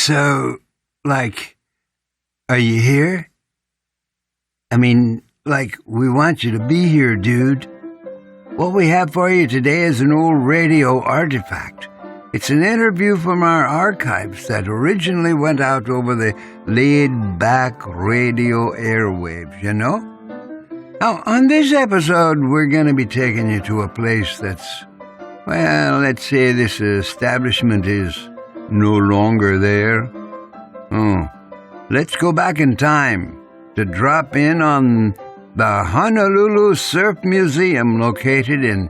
So, like, are you here? I mean, like, we want you to be here, dude. What we have for you today is an old radio artifact. It's an interview from our archives that originally went out over the laid-back radio airwaves, you know? Now, on this episode, we're going to be taking you to a place that's, well, let's say this establishment is no longer there. Oh, let's go back in time to drop in on the Honolulu Surf Museum located in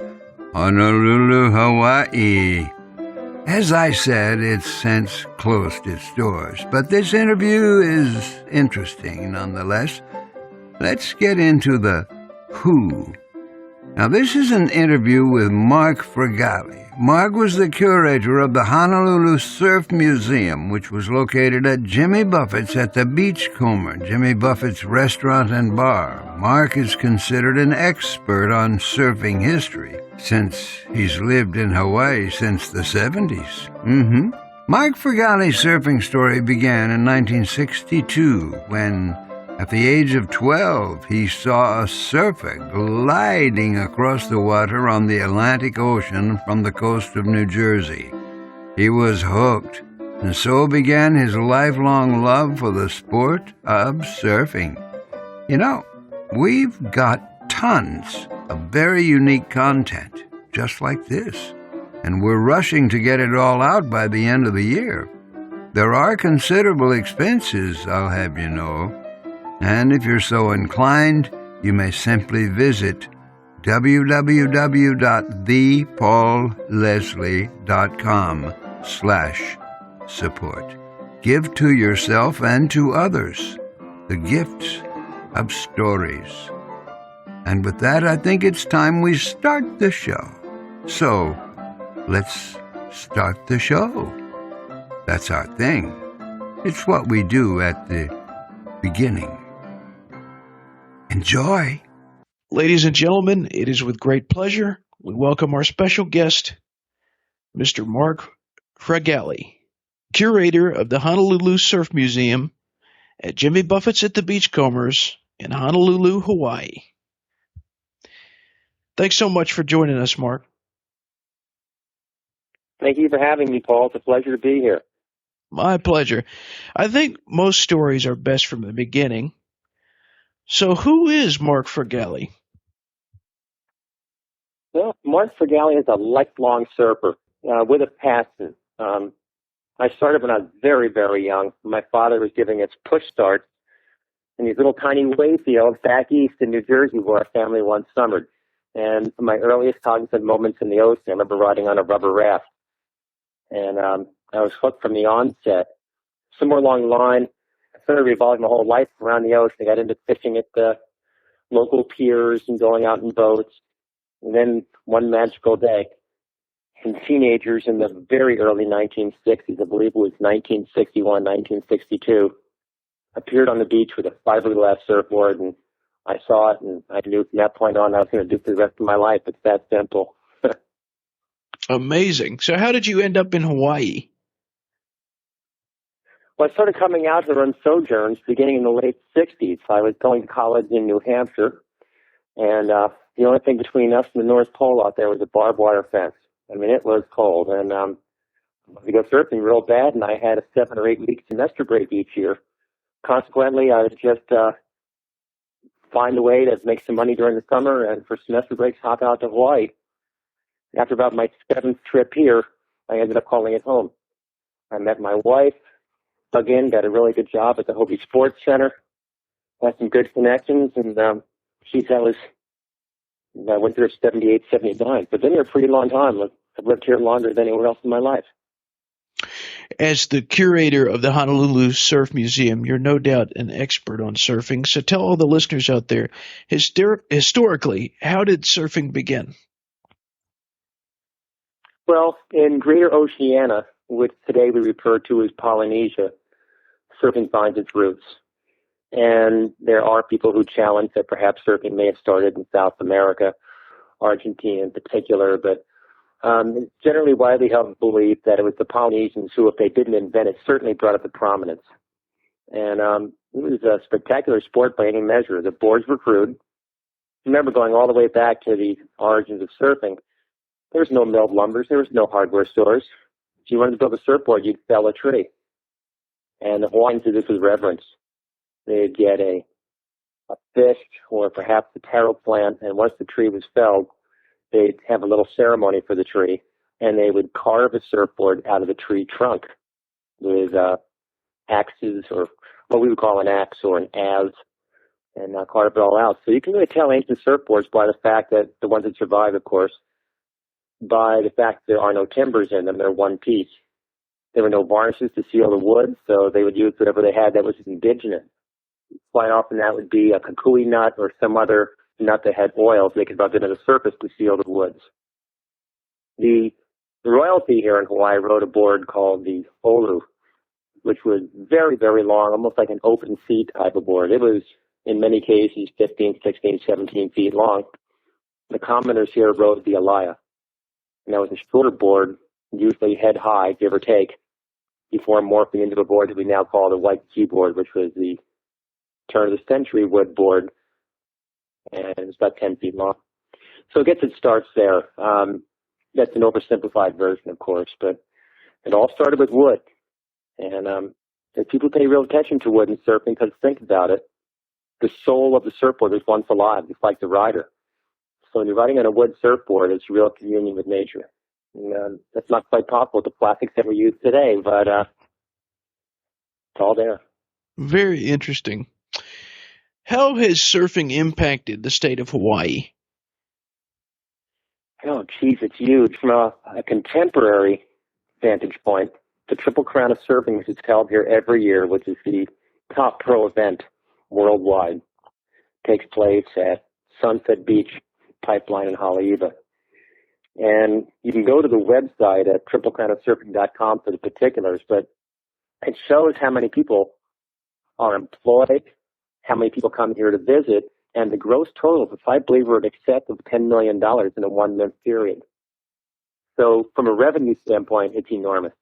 Honolulu, Hawaii. As I said, it's since closed its doors, but this interview is interesting nonetheless. Let's get into the who. Now, this is an interview with Mark Fragale. Mark was the curator of the Honolulu Surf Museum, which was located at Jimmy Buffett's at the Beachcomber, Jimmy Buffett's restaurant and bar. Mark is considered an expert on surfing history, since he's lived in Hawaii since the 70s. Mark Fragale's surfing story began in 1962, when at the age of 12, he saw a surfer gliding across the water on the Atlantic Ocean from the coast of New Jersey. He was hooked, and so began his lifelong love for the sport of surfing. You know, we've got tons of very unique content, just like this, and we're rushing to get it all out by the end of the year. There are considerable expenses, I'll have you know, and if you're so inclined, you may simply visit www.thepaulleslie.com/support. Give to yourself and to others the gifts of stories. And with that, I think it's time we start the show. So, let's start the show. That's our thing. It's what we do at the beginning. Enjoy. Ladies and gentlemen, it is with great pleasure we welcome our special guest, Mr. Mark Fragale, curator of the Honolulu Surf Museum at Jimmy Buffett's at the Beachcombers in Honolulu, Hawaii. Thanks so much for joining us, Mark. Thank you for having me, Paul. It's a pleasure to be here. My pleasure. I think most stories are best from the beginning. So who is Mark Fragale? Well, Mark Fragale is a lifelong surfer with a passion. I started when I was very, very young. My father was giving us push starts in these little tiny wave fields back east in New Jersey where our family once summered. And my earliest cognizant moments in the ocean, I remember riding on a rubber raft. And I was hooked from the onset. Somewhere along the line, I started revolving my whole life around the ocean. I got into fishing at the local piers and going out in boats. And then one magical day, some teenagers in the very early 1960s, I believe it was 1961, 1962, appeared on the beach with a fiberglass surfboard, and I saw it, and I knew from that point on I was going to do it for the rest of my life. It's that simple. Amazing. So how did you end up in Hawaii? Well, I started coming out here on sojourns beginning in the late 60s. I was going to college in New Hampshire, and the only thing between us and the North Pole out there was a barbed wire fence. I mean, it was cold, and I wanted to go surfing real bad, and I had a 7 or 8 week semester break each year. Consequently, I would just find a way to make some money during the summer, and for semester breaks, hop out to Hawaii. After about my 7th trip here, I ended up calling it home. I met my wife, dug in, got a really good job at the Hopi Sports Center, had some good connections, and I went there 78, 79. But been there a pretty long time. I've lived here longer than anywhere else in my life. As the curator of the Honolulu Surf Museum, you're no doubt an expert on surfing. So tell all the listeners out there, historically, how did surfing begin? Well, in Greater Oceania, which today we refer to as Polynesia, surfing finds its roots. And there are people who challenge that perhaps surfing may have started in South America, Argentina in particular, but It's generally widely held belief that it was the Polynesians who, if they didn't invent it, certainly brought it to prominence. And it was a spectacular sport by any measure. The boards were crude. Remember, going all the way back to the origins of surfing, there was no milled lumbers. There was no hardware stores. If you wanted to build a surfboard, you'd fell a tree. And the Hawaiians did this with reverence. They'd get a fish or perhaps a taro plant, and once the tree was felled, they'd have a little ceremony for the tree, and they would carve a surfboard out of the tree trunk with axes, or what we would call an axe or an adze, and carve it all out. So you can really tell ancient surfboards by the fact that the ones that survive, of course, by the fact that there are no timbers in them. They're one piece. There were no varnishes to seal the wood, so they would use whatever they had that was indigenous. Quite often that would be a kukui nut or some other nut that had oil, so they could rub it into the surface to seal the woods. The royalty here in Hawaii rode a board called the olu, which was very, very long, almost like an open sea type of board. It was, in many cases, 15, 16, 17 feet long. The commoners here rode the alaya, and that was a shorter board, usually head high, give or take, before morphing into a board that we now call the white keyboard, which was the turn of the century wood board, and it's about 10 feet long. So I guess it starts there. That's an oversimplified version, of course, but it all started with wood. And people pay real attention to wood in surfing because, think about it, the soul of the surfboard was once alive, just like the rider. So when you're riding on a wood surfboard, it's real communion with nature. And that's not quite possible with the plastics that we use today, but it's all there. Very interesting. How has surfing impacted the state of Hawaii? Oh, geez, it's huge. From a contemporary vantage point, the Triple Crown of Surfing, which is held here every year, which is the top pro event worldwide, takes place at Sunset Beach Pipeline in Haleiwa. And you can go to the website at triplecrownofsurfing.com for the particulars, but it shows how many people are employed, how many people come here to visit, and the gross total, if I believe, were in excess of $10 million in a 1 month period. So from a revenue standpoint, it's enormous.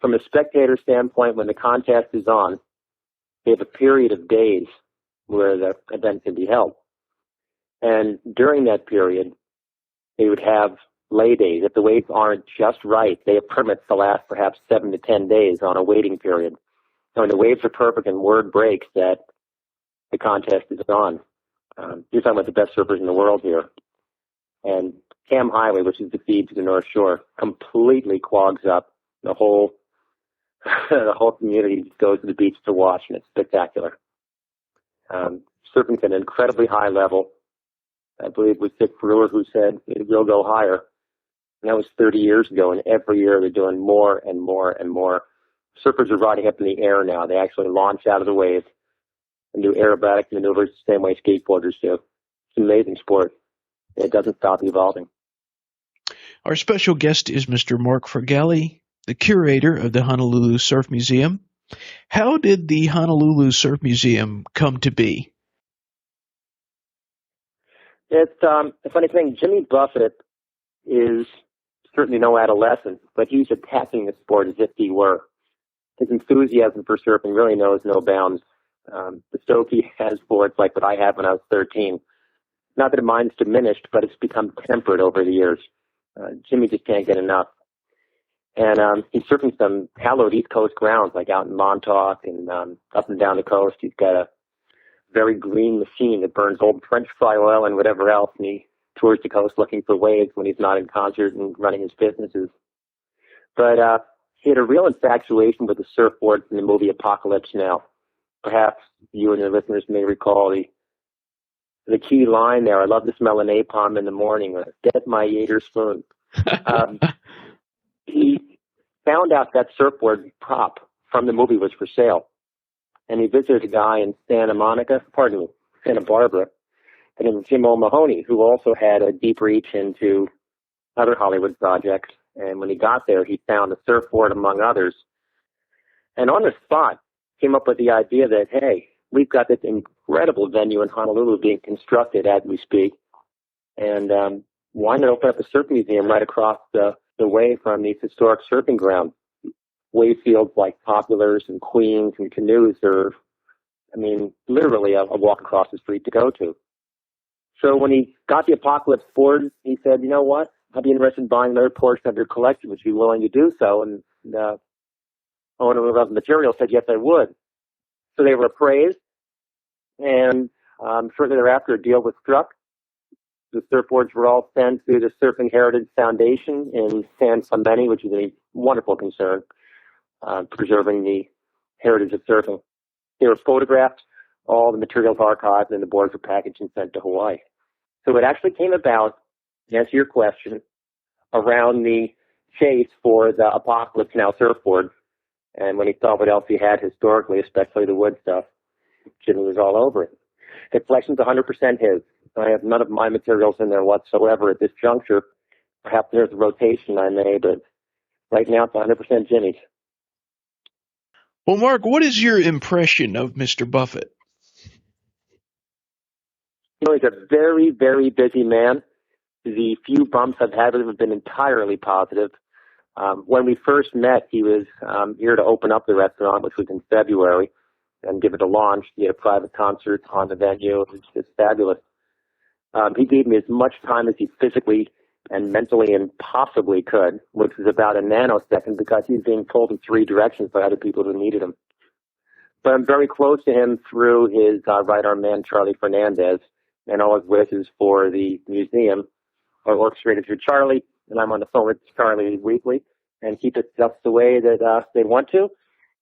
From a spectator standpoint, when the contest is on, they have a period of days where the event can be held. And during that period, they would have lay days. If the waves aren't just right, they have permits to last perhaps 7 to 10 days on a waiting period. So when the waves are perfect and word breaks that the contest is on, you're talking about the best surfers in the world here. And Cam Highway, which is the feed to the North Shore, completely clogs up. The whole community goes to the beach to watch, and it's spectacular. Surfing's at an incredibly high level. I believe it was Dick Brewer who said it will go higher. And that was 30 years ago, and every year they're doing more and more and more. Surfers are riding up in the air now. They actually launch out of the wave and do aerobatic maneuvers the same way skateboarders do. It's an amazing sport. It doesn't stop evolving. Our special guest is Mr. Mark Fragale, the curator of the Honolulu Surf Museum. How did the Honolulu Surf Museum come to be? It's a funny thing. Jimmy Buffett is certainly no adolescent, but he's attacking the sport as if he were. His enthusiasm for surfing really knows no bounds. The stoke he has for it's like what I had when I was 13. Not that mine's diminished, but it's become tempered over the years. Jimmy just can't get enough. And he's surfing some hallowed East Coast grounds, like out in Montauk and up and down the coast. He's got a very green machine that burns old French fry oil and whatever else, and he tours the coast looking for waves when he's not in concert and running his businesses. But he had a real infatuation with the surfboard in the movie Apocalypse Now. Perhaps you and your listeners may recall the key line there, "I love the smell of napalm in the morning," or "Get my Yater spoon." He found out that surfboard prop from the movie was for sale. And he visited a guy in Santa Barbara, named Jim O'Mahony, who also had a deep reach into other Hollywood projects. And when he got there, he found a surfboard among others. And on the spot, came up with the idea that, hey, we've got this incredible venue in Honolulu being constructed as we speak. And why not open up a surf museum right across the way from these historic surfing grounds? Wave fields like Populars and Queens and Canoes are, literally a walk across the street to go to. So when he got the Apocalypse board, he said, you know what? I'd be interested in buying another portion of your collection. Would you be willing to do so? And the owner of the material said, yes, I would. So they were appraised, and shortly thereafter, a deal was struck. The surfboards were all sent to the Surfing Heritage Foundation in San Clemente, which is a wonderful concern, preserving the heritage of surfing. They were photographed, all the materials archived, and the boards were packaged and sent to Hawaii. So it actually came about, to answer your question, around the chase for the Apocalypse Now surfboard. And when he saw what else he had historically, especially the wood stuff, Jimmy was all over it. The collection's 100% his. I have none of my materials in there whatsoever at this juncture. Perhaps there's a rotation I made, but right now it's 100% Jimmy's. Well, Mark, what is your impression of Mr. Buffett? He's a very, very busy man. The few bumps I've had with him have been entirely positive. When we first met, he was here to open up the restaurant, which was in February, and give it a launch. He had a private concert on the venue. It was just fabulous. He gave me as much time as he physically and mentally and possibly could, which was about a nanosecond because he was being pulled in three directions by other people who needed him. But I'm very close to him through his right-arm man, Charlie Fernandez, and all his wishes for the museum are orchestrated through Charlie, and I'm on the phone with Charlie weekly and keep it just the way that they want to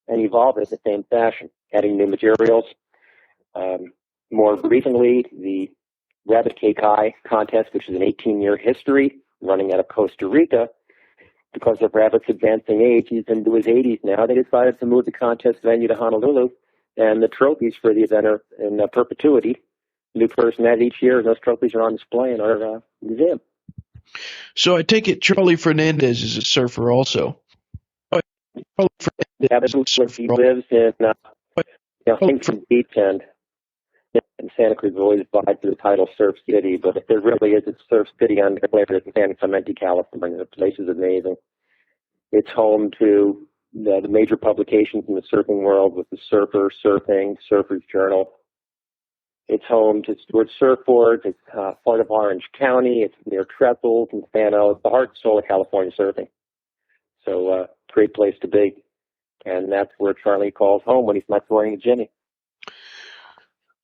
and evolve it in the same fashion, adding new materials. More recently, the Rabbit Cake Eye contest, which is an 18-year history running out of Costa Rica. Because of Rabbit's advancing age, he's into his 80s now. They decided to move the contest venue to Honolulu, and the trophies for the event are in perpetuity. New person added each year, and those trophies are on display in our museum. So I take it Charlie Fernandez is a surfer also. Yeah, he lives in Kingston Beach, and Santa Cruz always vied for the title Surf City, but if there really is a Surf City, I'm declared it in San Clemente, California. The place is amazing. It's home to the major publications in the surfing world with the Surfer, Surfing, Surfer's Journal. It's home to Stewart Surfboards. It's part of Orange County. It's near Trestles and Fano. It's the heart and soul of California surfing. So, great place to be. And that's where Charlie calls home when he's not touring with Jimmy.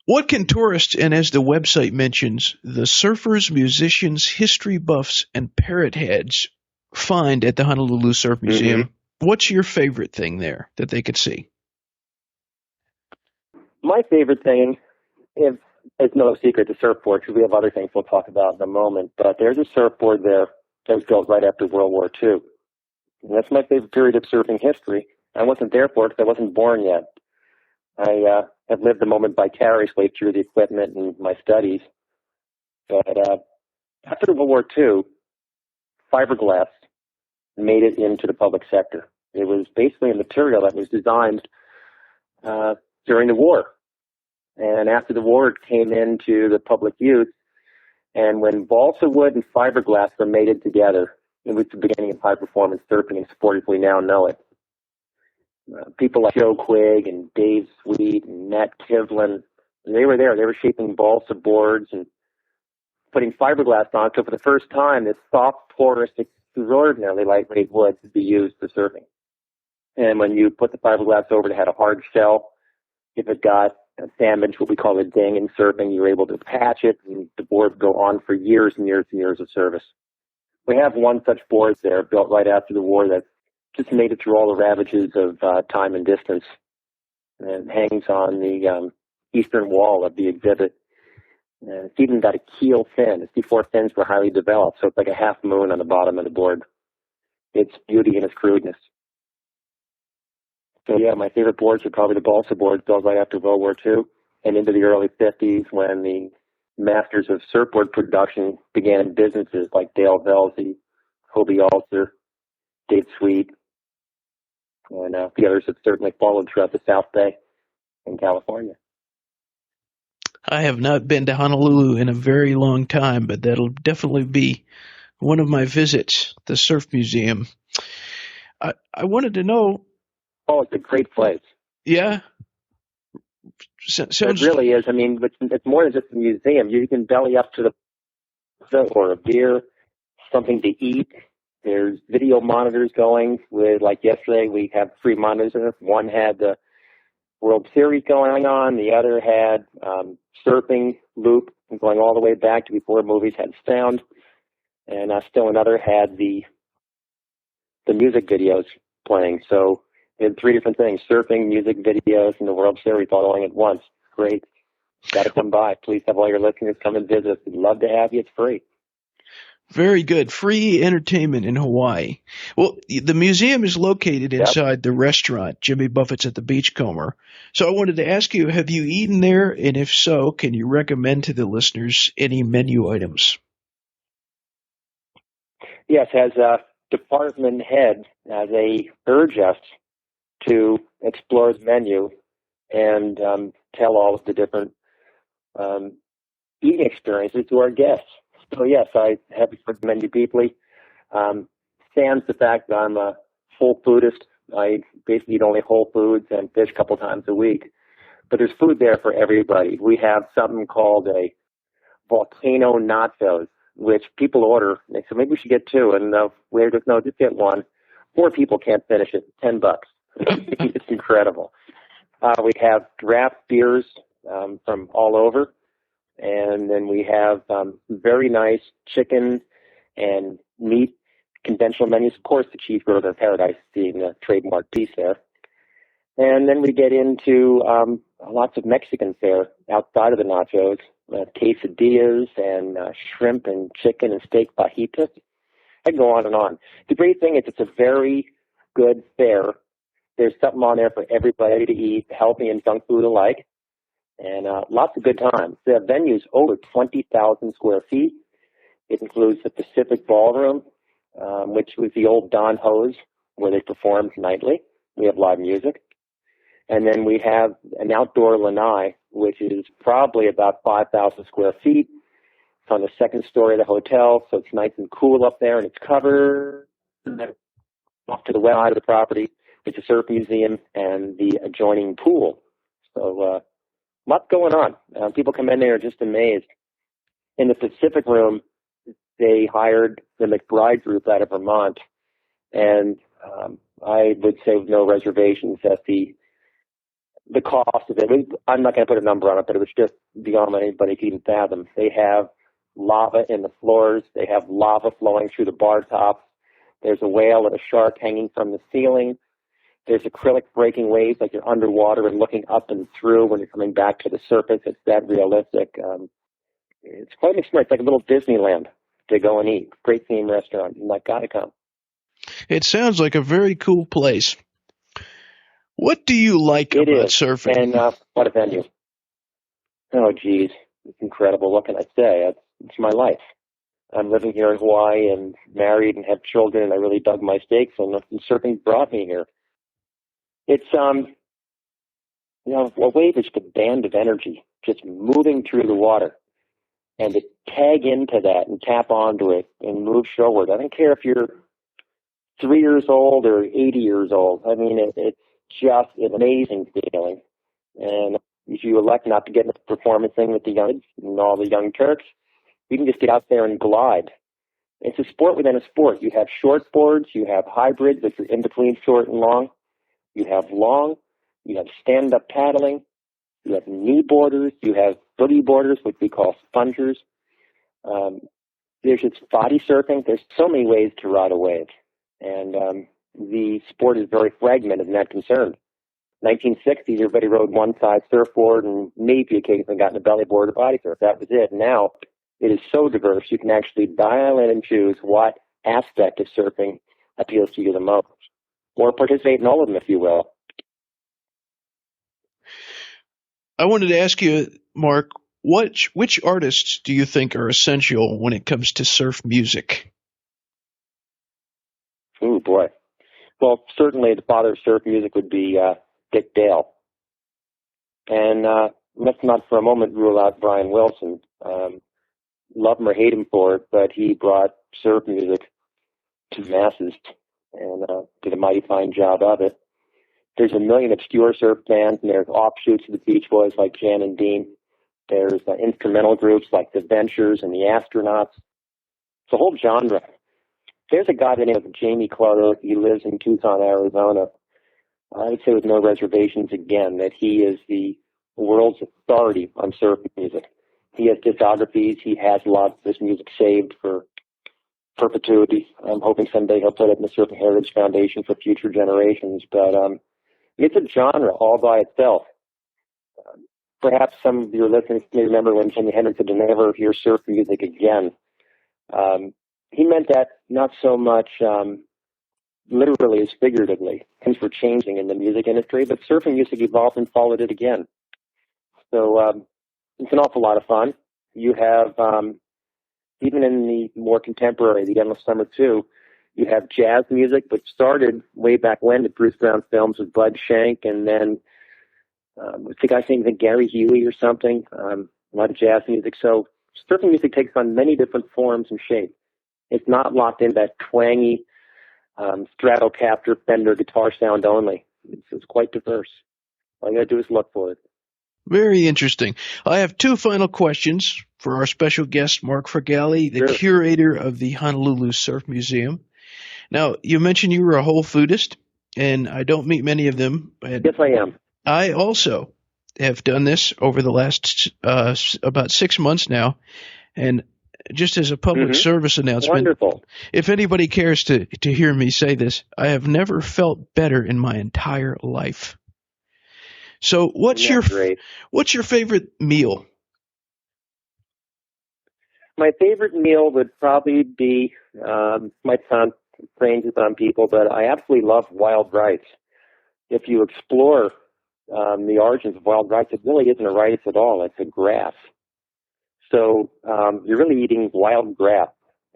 What can tourists, and as the website mentions, the surfers, musicians, history buffs, and parrot heads find at the Honolulu Surf Museum? Mm-hmm. What's your favorite thing there that they could see? My favorite thing is, it's no secret, the surfboard, because we have other things we'll talk about in a moment, but there's a surfboard there that was built right after World War II. And that's my favorite period of surfing history. I wasn't there for it because I wasn't born yet. I have lived the moment vicariously through the equipment and my studies. But after World War II, fiberglass made it into the public sector. It was basically a material that was designed during the war. And after the war, it came into the public use. And when balsa wood and fiberglass were mated together, it was the beginning of high-performance surfing and sport as we now know it. People like Joe Quigg and Dave Sweet and Matt Kivlin, they were there. They were shaping balsa boards and putting fiberglass on. So for the first time, this soft, porous, extraordinarily lightweight wood could be used for surfing. And when you put the fiberglass over, it had a hard shell. If it got damaged, what we call a ding in surfing, you were able to patch it, and the board would go on for years and years and years of service. We have one such board there built right after the war that just made it through all the ravages of time and distance, and hangs on the eastern wall of the exhibit. And it's even got a keel fin. Its before fins were highly developed, so it's like a half moon on the bottom of the board. Its beauty and its crudeness. So yeah, my favorite boards are probably the balsa boards built right after World War II and into the early 50s when the masters of surfboard production began in businesses like Dale Velzy, Hobie Alter, Dave Sweet, and the others have certainly followed throughout the South Bay in California. I have not been to Honolulu in a very long time, but that'll definitely be one of my visits, the Surf Museum. I wanted to know, Oh, it's a great place. yeah, It sounds, really is. I mean, it's more than just a museum. You can belly up to the or a beer, something to eat. There's video monitors going with, like yesterday, we have 3 monitors. One had the World Series going on. The other had surfing loop going all the way back to before movies had sound. And still another had the music videos playing. So we had 3 different things: surfing, music videos, and the World Series all going at once. Great. Got to come by. Please have all your listeners come and visit us. We'd love to have you. It's free. very good. Free entertainment in Hawaii. Well, the museum is located inside the restaurant, Jimmy Buffett's at the Beachcomber. So I wanted to ask you, have you eaten there? And if so, can you recommend to the listeners any menu items? Yes, as a department head, they urge us to explore the menu and tell all of the different eating experiences to our guests. So yes, I have explored the menu deeply. Sans the fact that I'm a whole foodist. I basically eat only whole foods and fish a couple times a week. But there's food there for everybody. We have something called a volcano nachos, which people order. They say, maybe we should get 2. And the waiter goes, no, just get 1. 4 people can't finish it. $10. It's incredible. We have draft beers from all over. And then we have very nice chicken and meat conventional menus. Of course, the cheeseburger of paradise being a trademark piece there. And then we get into lots of Mexican fare outside of the nachos, quesadillas and shrimp and chicken and steak fajitas. I can go on and on. The great thing is it's a very good fare. There's something on there for everybody to eat, healthy and junk food alike, and lots of good times. The venue's over 20,000 square feet. It includes the Pacific Ballroom, which was the old Don Ho's, where they performed nightly. We have live music. And then we have an outdoor lanai, which is probably about 5,000 square feet. It's on the 2nd story of the hotel, so it's nice and cool up there, and it's covered. And then off to the west side of the property, it's a surf museum and the adjoining pool. So lots going on. People come in there and are just amazed. In the Pacific Room, they hired the McBride Group out of Vermont, and I would say with no reservations that the cost of it, I'm not going to put a number on it, but it was just beyond what anybody could even fathom. They have lava in the floors. They have lava flowing through the bar tops. There's a whale and a shark hanging from the ceiling. There's acrylic breaking waves like you're underwater and looking up and through when you're coming back to the surface. It's that realistic. It's quite an experience, like a little Disneyland to go and eat. Great theme restaurant. You might got to come. It sounds like a very cool place. What do you like It about is. surfing? And what a venue. Oh, geez. It's incredible. What can I say? It's my life. I'm living here in Hawaii and married and have children, and I really dug my stakes, and surfing brought me here. It's, a wave is just a band of energy just moving through the water. And to tag into that and tap onto it and move shoreward. I don't care if you're 3 years old or 80 years old. I mean, it's just an amazing feeling. And if you elect not to get into the performance thing with the young and all the young Turks, you can just get out there and glide. It's a sport within a sport. You have short boards, you have hybrids, which are in between short and long. You have long, you have stand-up paddling, you have knee boarders, you have boogie boarders, which we call spongers. There's just body surfing. There's so many ways to ride a wave. And the sport is very fragmented in that concern. 1960s, everybody rode one-side surfboard and maybe occasionally got in a belly board or body surf. That was it. Now, it is so diverse, you can actually dial in and choose what aspect of surfing appeals to you the most. Or participate in all of them, if you will. I wanted to ask you, Mark, which artists do you think are essential when it comes to surf music? Oh, boy. Well, certainly the father of surf music would be Dick Dale. And let's not for a moment rule out Brian Wilson. Love him or hate him for it, but he brought surf music to the masses and did a mighty fine job of it. There's a million obscure surf bands, and there's offshoots of the Beach Boys like Jan and Dean. There's instrumental groups like the Ventures and the Astronauts. It's a whole genre. There's a guy by the name of Jamie Clutter. He lives in Tucson, Arizona. I would say with no reservations again that he is the world's authority on surf music. He has discographies. He has a lot of this music saved for perpetuity. I'm hoping someday he'll put it in the Surfing Heritage Foundation for future generations. But it's a genre all by itself. Perhaps some of your listeners may remember when Jimi Hendrix said to never hear surf music again. He meant that not so much literally as figuratively. Things were changing in the music industry, but surfing music evolved and followed it again. So it's an awful lot of fun. You have, even in the more contemporary, the Endless Summer 2, you have jazz music, which started way back when the Bruce Brown films with Bud Shank, and then what's the guy's name, Gary Huey or something? A lot of jazz music. So surfing music takes on many different forms and shapes. It's not locked in that twangy Stratocaster Fender guitar sound only. It's quite diverse. All you got to do is look for it. Very interesting. I have two final questions for our special guest, Mark Fragale, the curator of the Honolulu Surf Museum. Now, you mentioned you were a whole foodist, and I don't meet many of them. Yes, I am. I also have done this over the last about 6 months now, and just as a public service announcement, wonderful. If anybody cares to hear me say this, I have never felt better in my entire life. So what's your favorite meal? My favorite meal would probably be, might sound strange to some people, but I absolutely love wild rice. If you explore the origins of wild rice, it really isn't a rice at all. It's a grass. So you're really eating wild grass,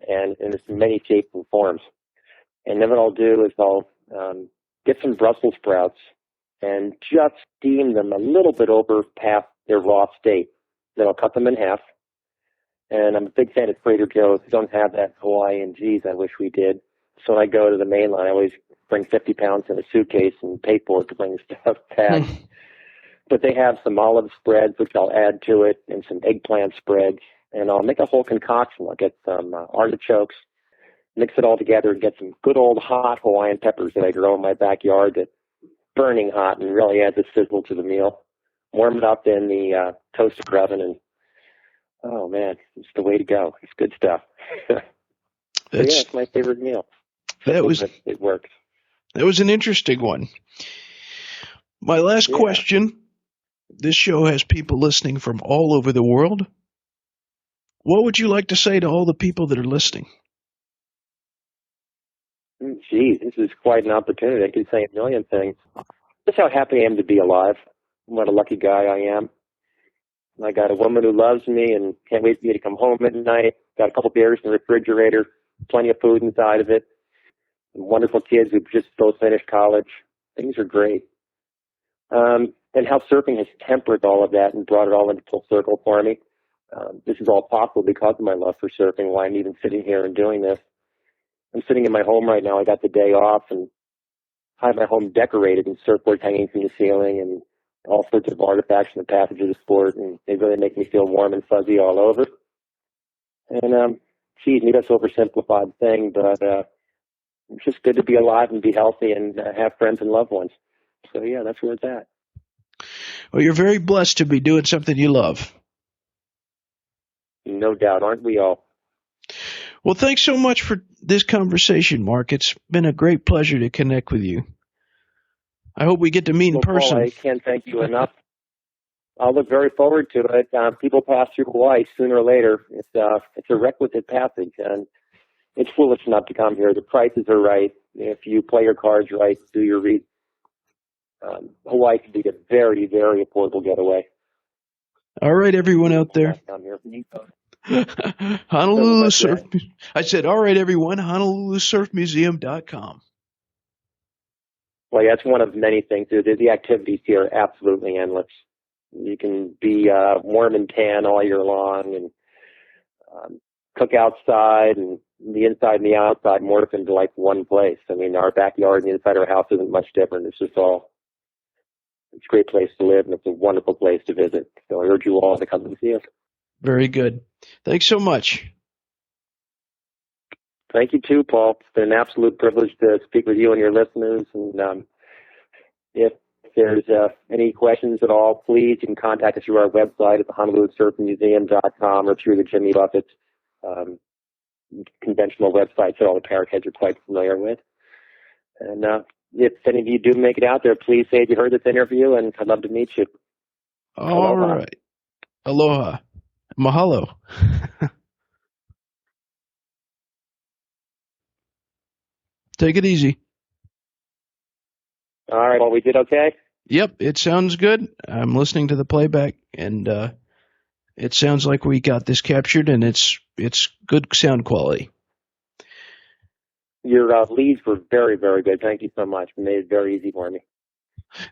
and it's in many shapes and forms. And then what I'll do is I'll get some Brussels sprouts and just steam them a little bit over past their raw state. Then I'll cut them in half. And I'm a big fan of Trader Joe's. We don't have that Hawaiian geez, I wish we did. So when I go to the mainland, I always bring 50 pounds in a suitcase and pay for it to bring stuff back. But they have some olive spreads, which I'll add to it, and some eggplant spreads. And I'll make a whole concoction. I'll get some artichokes, mix it all together, and get some good old hot Hawaiian peppers that I grow in my backyard that burning hot and really adds a sizzle to the meal. Warm it up in the toaster oven, and oh man, it's the way to go. It's good stuff. It's my favorite meal. It works. That was an interesting one. My last question. This show has people listening from all over the world. What would you like to say to all the people that are listening? Geez, this is quite an opportunity. I could say a million things. Just how happy I am to be alive. What a lucky guy I am. I got a woman who loves me and can't wait for me to come home at night. Got a couple beers in the refrigerator, plenty of food inside of it. Wonderful kids who've just both finished college. Things are great. And how surfing has tempered all of that and brought it all into full circle for me. This is all possible because of my love for surfing, why I'm even sitting here and doing this. I'm sitting in my home right now. I got the day off and I have my home decorated and surfboards hanging from the ceiling and all sorts of artifacts in the passage of the sport. And they really make me feel warm and fuzzy all over. And, geez, maybe that's an oversimplified thing, but it's just good to be alive and be healthy and have friends and loved ones. So, yeah, that's where it's at. Well, you're very blessed to be doing something you love. No doubt, aren't we all? Well, thanks so much for this conversation, Mark. It's been a great pleasure to connect with you. I hope we get to meet in person. Paul, I can't thank you enough. I'll look very forward to it. People pass through Hawaii sooner or later. It's a requisite passage, and it's foolish not to come here. The prices are right. If you play your cards right, do your read. Hawaii could be a very, very affordable getaway. All right, everyone out there. Honolulu Surf. I said, all right, everyone, HonoluluSurfMuseum.com. Well, yeah, it's one of many things. The activities here are absolutely endless. You can be warm and tan all year long, and cook outside, and the inside and the outside morph into like one place. I mean, our backyard and the inside of our house isn't much different. It's a great place to live, and it's a wonderful place to visit. So I urge you all to come and see us. Very good. Thanks so much. Thank you too, Paul. It's been an absolute privilege to speak with you and your listeners. And if there's any questions at all, please, you can contact us through our website at the HonoluluSurfMuseum.com or through the Jimmy Buffett conventional websites that all the parrot heads are quite familiar with. And if any of you do make it out there, please say you heard this interview, and I'd love to meet you. All right. Aloha. Mahalo. Take it easy. All right. Well, we did okay? Yep, it sounds good. I'm listening to the playback, and it sounds like we got this captured, and it's good sound quality. Your leads were very, very good. Thank you so much. You made it very easy for me.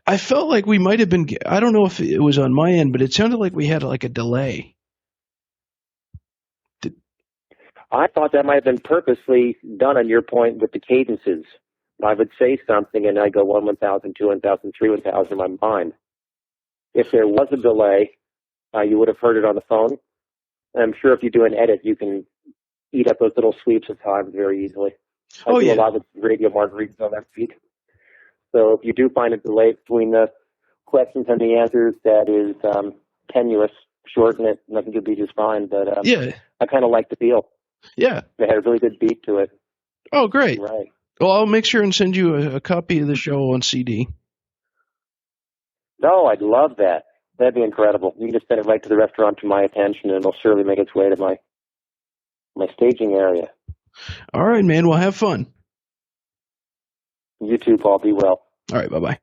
I felt like we might have been, I don't know if it was on my end, but it sounded like we had like a delay. I thought that might have been purposely done on your point with the cadences. I would say something, and I'd go 1, 1,000, 2, 1,000, 3, 1,000 in my mind. If there was a delay, you would have heard it on the phone. And I'm sure if you do an edit, you can eat up those little sweeps of time very easily. I do a lot of radio margaritas on that feed. So if you do find a delay between the questions and the answers, that is tenuous, shorten it, and I think you'll be just fine. But I kind of like the feel. Yeah. They had a really good beat to it. Oh, great. Right. Well, I'll make sure and send you a copy of the show on CD. No, I'd love that. That'd be incredible. You can just send it right to the restaurant to my attention, and it'll surely make its way to my staging area. All right, man. Well, have fun. You too, Paul. Be well. All right. Bye-bye.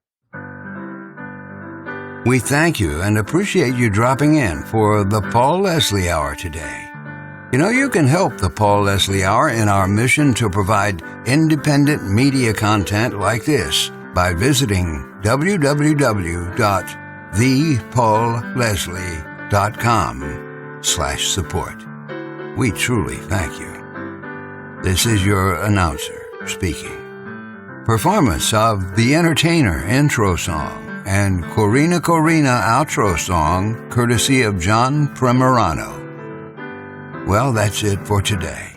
We thank you and appreciate you dropping in for the Paul Leslie Hour today. You know, you can help the Paul Leslie Hour in our mission to provide independent media content like this by visiting www.thepaulleslie.com/support. We truly thank you. This is your announcer speaking. Performance of The Entertainer intro song and Corina Corina outro song, courtesy of John Primorano. Well, that's it for today.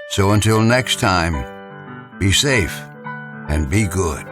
So until next time, be safe and be good.